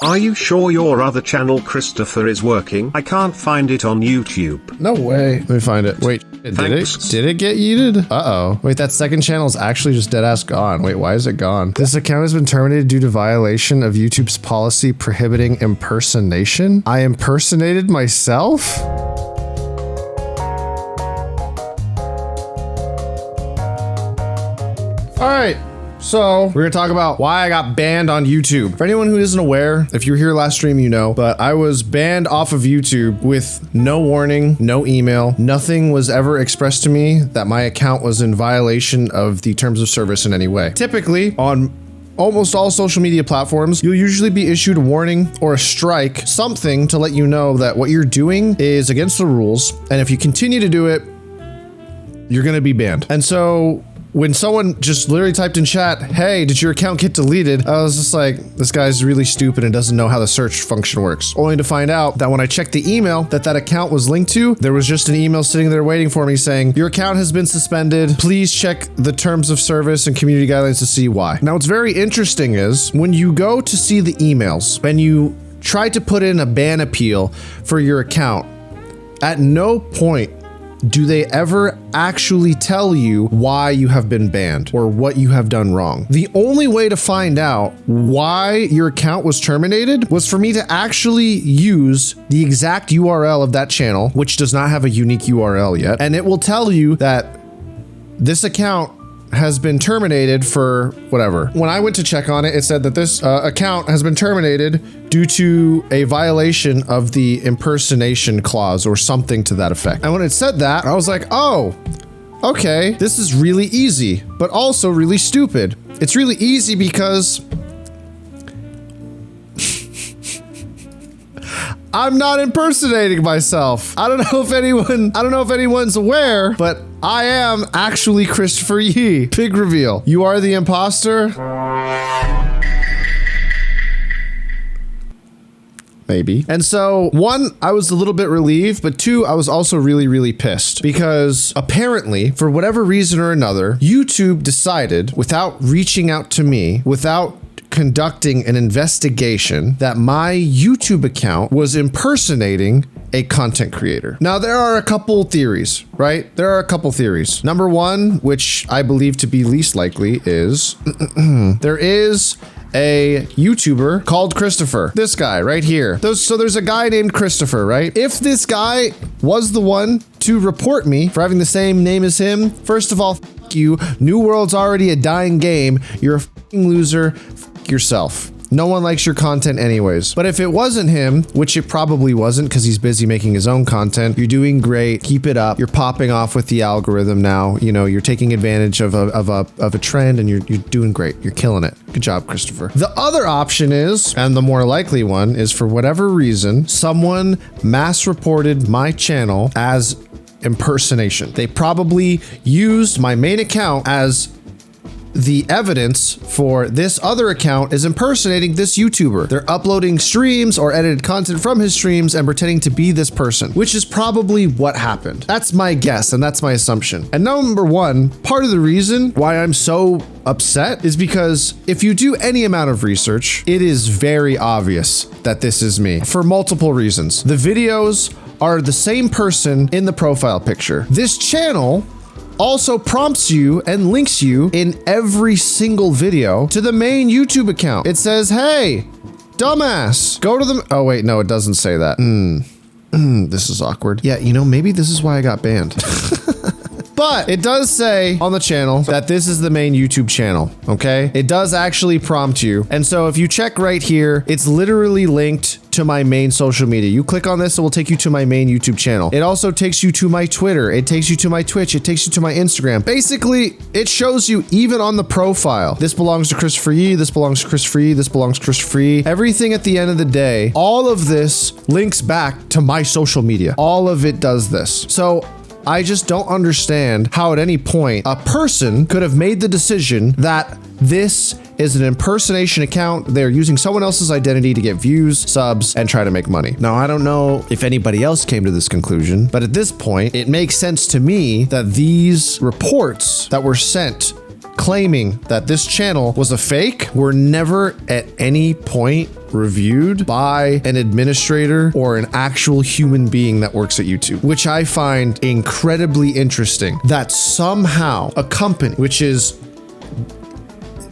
Are you sure your other channel Kristofer is working? I can't find it on YouTube. No way. Let me find it. Wait, did it get yeeted? Uh-oh. Wait, that second channel is actually just dead ass gone. Wait, why is it gone? This account has been terminated due to violation of YouTube's policy prohibiting impersonation. I impersonated myself? All right. So we're gonna talk about why I got banned on YouTube. For anyone who isn't aware, if you were here last stream, you know, but I was banned off of YouTube with no warning, no email. Nothing was ever expressed to me that my account was in violation of the terms of service in any way. Typically, on almost all social media platforms, you'll usually be issued a warning or a strike, something to let you know that what you're doing is against the rules. And if you continue to do it, you're gonna be banned. And so when someone just literally typed in chat, hey, did your account get deleted? I was just like, this guy's really stupid and doesn't know how the search function works. Only to find out that when I checked the email that account was linked to, there was just an email sitting there waiting for me saying, your account has been suspended. Please check the terms of service and community guidelines to see why. Now, what's very interesting is when you go to see the emails and you try to put in a ban appeal for your account, at no point do they ever actually tell you why you have been banned or what you have done wrong. The only way to find out why your account was terminated was for me to actually use the exact URL of that channel, which does not have a unique URL yet. And it will tell you that this account has been terminated for whatever. When I went to check on it, it said that this account has been terminated due to a violation of the impersonation clause or something to that effect. And when it said that, I was like, oh, okay, this is really easy, but also really stupid. It's really easy because I'm not impersonating myself. I don't know if anyone's aware, but I am actually KristoferYee. Big reveal. You are the imposter? Maybe. And so, one, I was a little bit relieved, but two, I was also really, really pissed because apparently, for whatever reason or another, YouTube decided, without reaching out to me, without conducting an investigation, that my YouTube account was impersonating a content creator. Now, there are a couple theories, right? There are a couple theories. Number one, which I believe to be least likely, is there is a YouTuber called Kristofer. This guy right here. So there's a guy named Kristofer, right? If this guy was the one to report me for having the same name as him, first of all, f you. New World's already a dying game. You're a f***ing loser. F yourself. No one likes your content anyways. But if it wasn't him, which it probably wasn't because he's busy making his own content, you're doing great. Keep it up. You're popping off with the algorithm now. You know, you're taking advantage of a trend and you're doing great. You're killing it. Good job, Kristofer. The other option is, and the more likely one, is for whatever reason, someone mass reported my channel as impersonation. They probably used my main account as the evidence for this other account is impersonating this YouTuber. They're uploading streams or edited content from his streams and pretending to be this person, which is probably what happened. That's my guess and that's my assumption. And number one, part of the reason why I'm so upset is because if you do any amount of research, it is very obvious that this is me for multiple reasons. The videos are the same person in the profile picture. This channel also prompts you and links you in every single video to the main YouTube account. It says, hey, dumbass, go to the, oh wait, no, it doesn't say that. This is awkward. Yeah, you know, maybe this is why I got banned. But it does say on the channel that this is the main YouTube channel, okay? It does actually prompt you. And so if you check right here, it's literally linked to my main social media. You click on this, it will take you to my main YouTube channel. It also takes you to my Twitter. It takes you to my Twitch. It takes you to my Instagram. Basically, it shows you even on the profile, this belongs to KristoferYee, this belongs to KristoferYee, this belongs to KristoferYee. Everything at the end of the day, all of this links back to my social media. All of it does this. So I just don't understand how at any point a person could have made the decision that this is an impersonation account. They're using someone else's identity to get views, subs, and try to make money. Now, I don't know if anybody else came to this conclusion, but at this point, it makes sense to me that these reports that were sent claiming that this channel was a fake were never at any point reviewed by an administrator or an actual human being that works at YouTube, which I find incredibly interesting, that somehow a company which is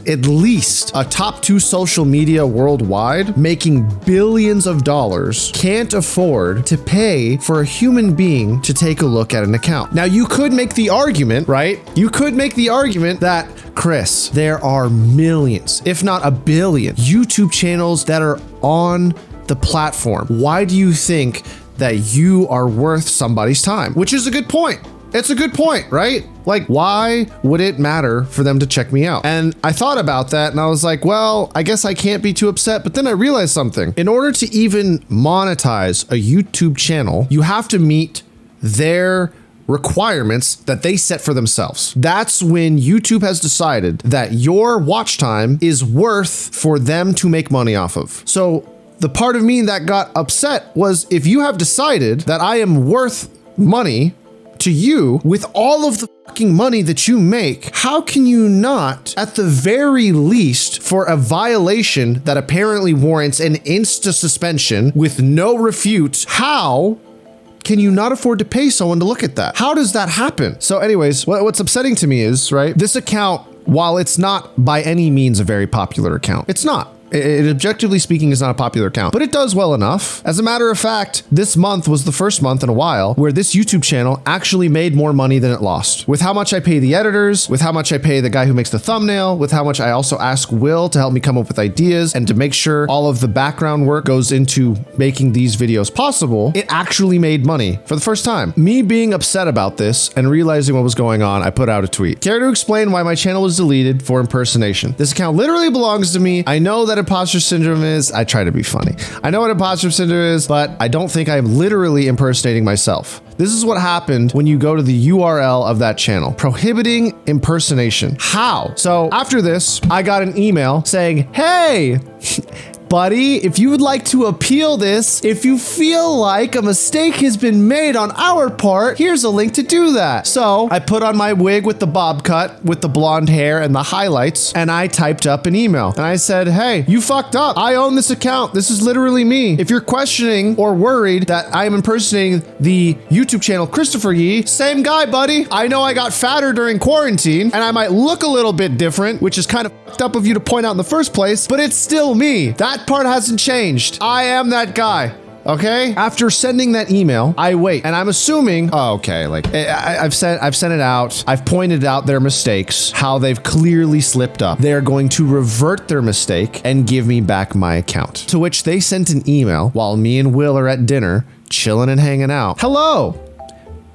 at least a top 2 social media worldwide, making billions of dollars, can't afford to pay for a human being to take a look at an account. Now, you could make the argument, right? You could make the argument that, Chris, there are millions, if not a billion, YouTube channels that are on the platform. Why do you think that you are worth somebody's time? Which is a good point. It's a good point, right? Like, why would it matter for them to check me out? And I thought about that and I was like, well, I guess I can't be too upset. But then I realized something. In order to even monetize a YouTube channel, you have to meet their requirements that they set for themselves. That's when YouTube has decided that your watch time is worth for them to make money off of. So the part of me that got upset was, if you have decided that I am worth money to you with all of the fucking money that you make, how can you not, at the very least, for a violation that apparently warrants an insta suspension with no refute, how can you not afford to pay someone to look at that? How does that happen? So anyways, what's upsetting to me is, right, this account, while it's not by any means a very popular account, it's not. It, objectively speaking, is not a popular account, but it does well enough. As a matter of fact, this month was the first month in a while where this YouTube channel actually made more money than it lost. With how much I pay the editors, with how much I pay the guy who makes the thumbnail, with how much I also ask Will to help me come up with ideas and to make sure all of the background work goes into making these videos possible, it actually made money for the first time. Me being upset about this and realizing what was going on, I put out a tweet. Care to explain why my channel was deleted for impersonation? This account literally belongs to me. I know that imposter syndrome is. I try to be funny. I know what imposter syndrome is, but I don't think I'm literally impersonating myself. This is what happened when you go to the URL of that channel. Prohibiting impersonation. How? So after this, I got an email saying, hey, buddy, if you would like to appeal this, if you feel like a mistake has been made on our part, here's a link to do that. So I put on my wig with the bob cut, with the blonde hair and the highlights, and I typed up an email. And I said, hey, you fucked up. I own this account. This is literally me. If you're questioning or worried that I am impersonating the YouTube channel KristoferYee, same guy, buddy. I know I got fatter during quarantine, and I might look a little bit different, which is kind of fucked up of you to point out in the first place, but it's still me. That part hasn't changed. I am that guy. Okay. After sending that email, I wait, and I'm assuming, oh, okay, like I've sent it out. I've pointed out their mistakes, how they've clearly slipped up. They're going to revert their mistake and give me back my account. To which they sent an email while me and Will are at dinner, chilling and hanging out. Hello.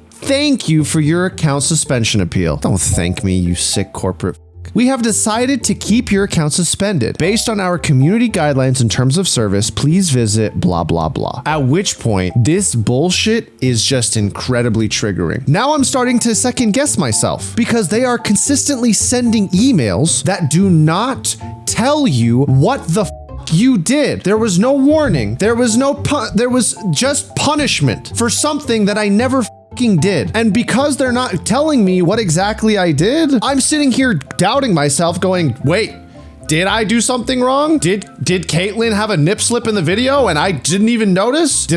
Thank you for your account suspension appeal. Don't thank me, you sick corporate. We have decided to keep your account suspended. Based on our community guidelines and terms of service, please visit blah, blah, blah. At which point, this bullshit is just incredibly triggering. Now I'm starting to second guess myself because they are consistently sending emails that do not tell you what the you did. There was no warning. There was there was just punishment for something that I never did. And because they're not telling me what exactly I did, I'm sitting here doubting myself going, wait, did I do something wrong? Did Caitlyn have a nip slip in the video and I didn't even notice?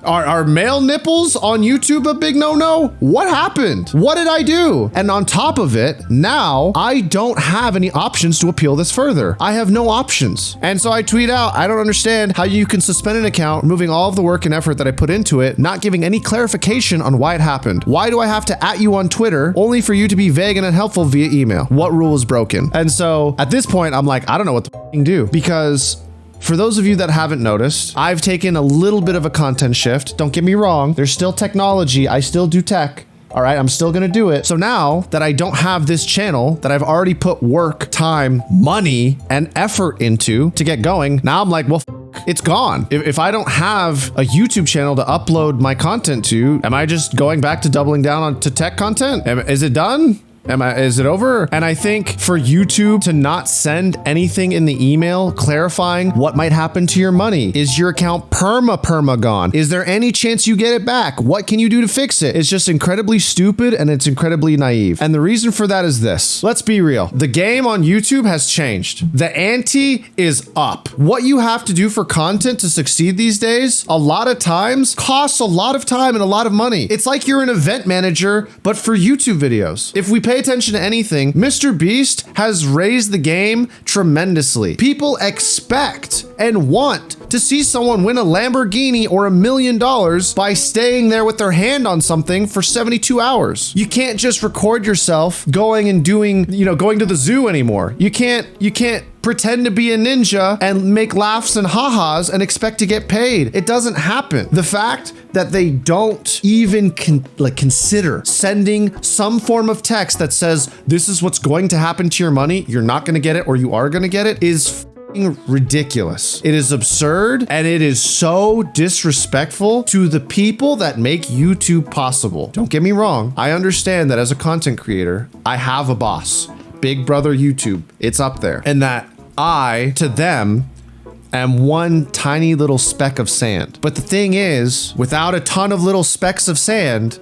Are male nipples on YouTube a big no-no? What happened? What did I do? And on top of it, now I don't have any options to appeal this further. I have no options. And so I tweet out, I don't understand how you can suspend an account, removing all of the work and effort that I put into it, not giving any clarification on why it happened. Why do I have to @ you on Twitter only for you to be vague and unhelpful via email? What rule is broken? And so at this point, I'm like, I don't know what to do, because for those of you that haven't noticed, I've taken a little bit of a content shift. Don't get me wrong. There's still technology. I still do tech. All right, I'm still gonna do it. So now that I don't have this channel that I've already put work, time, money, and effort into to get going, now I'm like, well, it's gone. If I don't have a YouTube channel to upload my content to, am I just going back to doubling down on to tech content? Is it done? Is it over? And I think for YouTube to not send anything in the email clarifying what might happen to your money. Is your account perma gone? Is there any chance you get it back? What can you do to fix it? It's just incredibly stupid and it's incredibly naive. And the reason for that is this. Let's be real. The game on YouTube has changed. The ante is up. What you have to do for content to succeed these days, a lot of times costs a lot of time and a lot of money. It's like you're an event manager, but for YouTube videos. If we pay attention to anything, Mr. Beast has raised the game tremendously. People expect and want to see someone win a Lamborghini or $1 million by staying there with their hand on something for 72 hours. You can't just record yourself going and doing, going to the zoo anymore. You can't pretend to be a ninja and make laughs and ha-has and expect to get paid. It doesn't happen. The fact that they don't even consider sending some form of text that says, this is what's going to happen to your money, you're not going to get it or you are going to get it, is ridiculous. It is absurd and it is so disrespectful to the people that make YouTube possible. Don't get me wrong. I understand that as a content creator, I have a boss. Big Brother YouTube. It's up there. And that I, to them, am one tiny little speck of sand. But the thing is, without a ton of little specks of sand,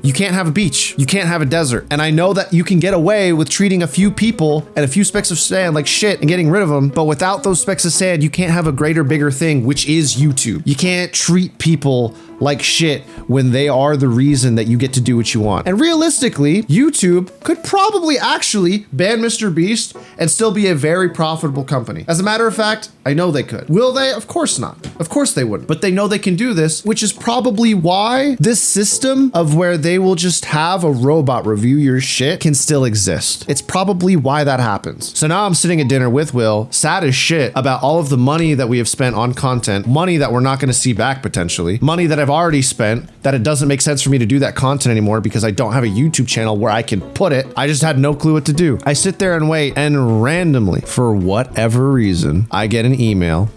you can't have a beach. You can't have a desert. And I know that you can get away with treating a few people and a few specks of sand like shit and getting rid of them. But without those specks of sand, you can't have a greater, bigger thing, which is YouTube. You can't treat people like shit when they are the reason that you get to do what you want. And realistically, YouTube could probably actually ban Mr. Beast and still be a very profitable company. As a matter of fact, I know they could. Will they? Of course not. Of course they wouldn't. But they know they can do this, which is probably why this system of where they will just have a robot review your shit can still exist. It's probably why that happens. So now I'm sitting at dinner with Will, sad as shit about all of the money that we have spent on content, money that we're not going to see back potentially, money that I've already spent, that it doesn't make sense for me to do that content anymore because I don't have a YouTube channel where I can put it. I just had no clue what to do. I sit there and wait, and randomly, for whatever reason, I get an email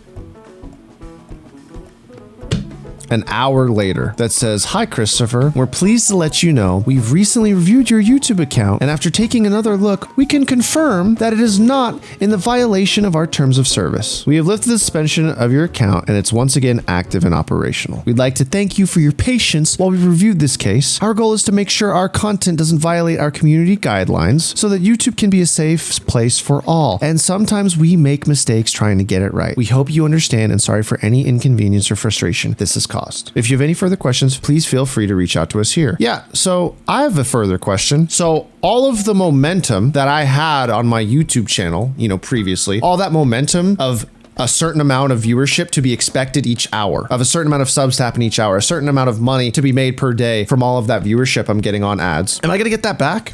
an hour later that says, "Hi, Kristofer. We're pleased to let you know we've recently reviewed your YouTube account, and after taking another look, we can confirm that it is not in the violation of our terms of service. We have lifted the suspension of your account, and it's once again active and operational. We'd like to thank you for your patience while we reviewed this case. Our goal is to make sure our content doesn't violate our community guidelines so that YouTube can be a safe place for all, and sometimes we make mistakes trying to get it right. We hope you understand, and sorry for any inconvenience or frustration this has caused. If you have any further questions, please feel free to reach out to us here." Yeah, so I have a further question. So all of the momentum that I had on my YouTube channel, previously, all that momentum of a certain amount of viewership to be expected each hour, of a certain amount of subs to happen each hour, a certain amount of money to be made per day from all of that viewership I'm getting on ads. Am I going to get that back?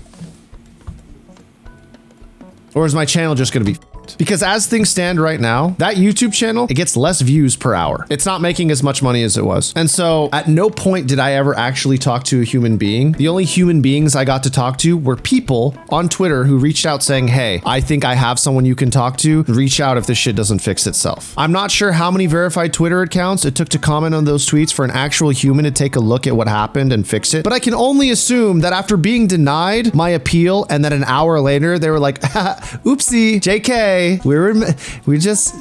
Or is my channel just going to be Because as things stand right now, that YouTube channel, it gets less views per hour. It's not making as much money as it was. And so at no point did I ever actually talk to a human being. The only human beings I got to talk to were people on Twitter who reached out saying, "Hey, I think I have someone you can talk to. Reach out if this shit doesn't fix itself." I'm not sure how many verified Twitter accounts it took to comment on those tweets for an actual human to take a look at what happened and fix it. But I can only assume that after being denied my appeal and then an hour later, they were like, "Oopsie, JK. We just,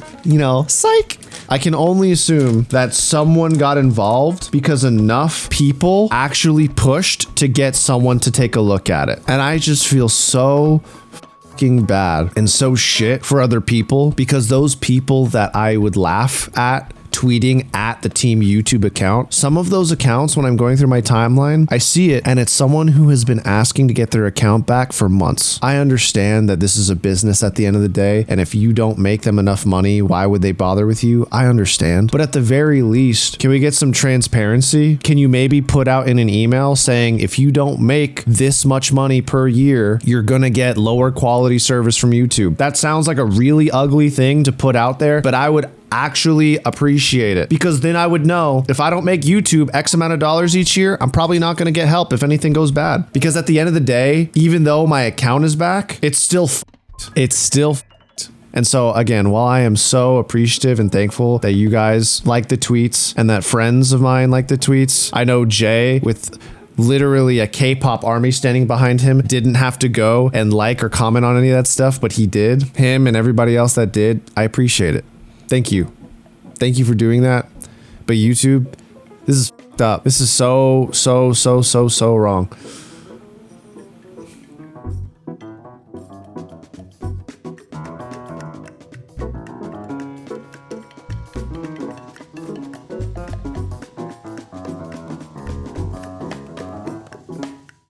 psych." I can only assume that someone got involved because enough people actually pushed to get someone to take a look at it. And I just feel so fucking bad and so shit for other people, because those people that I would laugh at tweeting at the Team YouTube account, some of those accounts, when I'm going through my timeline, I see it and it's someone who has been asking to get their account back for months. I understand that this is a business at the end of the day, and if you don't make them enough money, why would they bother with you? I understand. But at the very least, can we get some transparency? Can you maybe put out in an email saying, if you don't make this much money per year, you're gonna get lower quality service from YouTube? That sounds like a really ugly thing to put out there, but I would actually appreciate it, because then I would know if I don't make YouTube X amount of dollars each year, I'm probably not going to get help if anything goes bad. Because at the end of the day, even though my account is back, it's still f***ed. It's still f***ed. And so again, while I am so appreciative and thankful that you guys like the tweets and that friends of mine like the tweets, I know Jay with literally a K-pop army standing behind him, didn't have to go and like or comment on any of that stuff, but he did. Him and everybody else that did, I appreciate it. Thank you. Thank you for doing that. But YouTube, this is f***ed up. This is so wrong.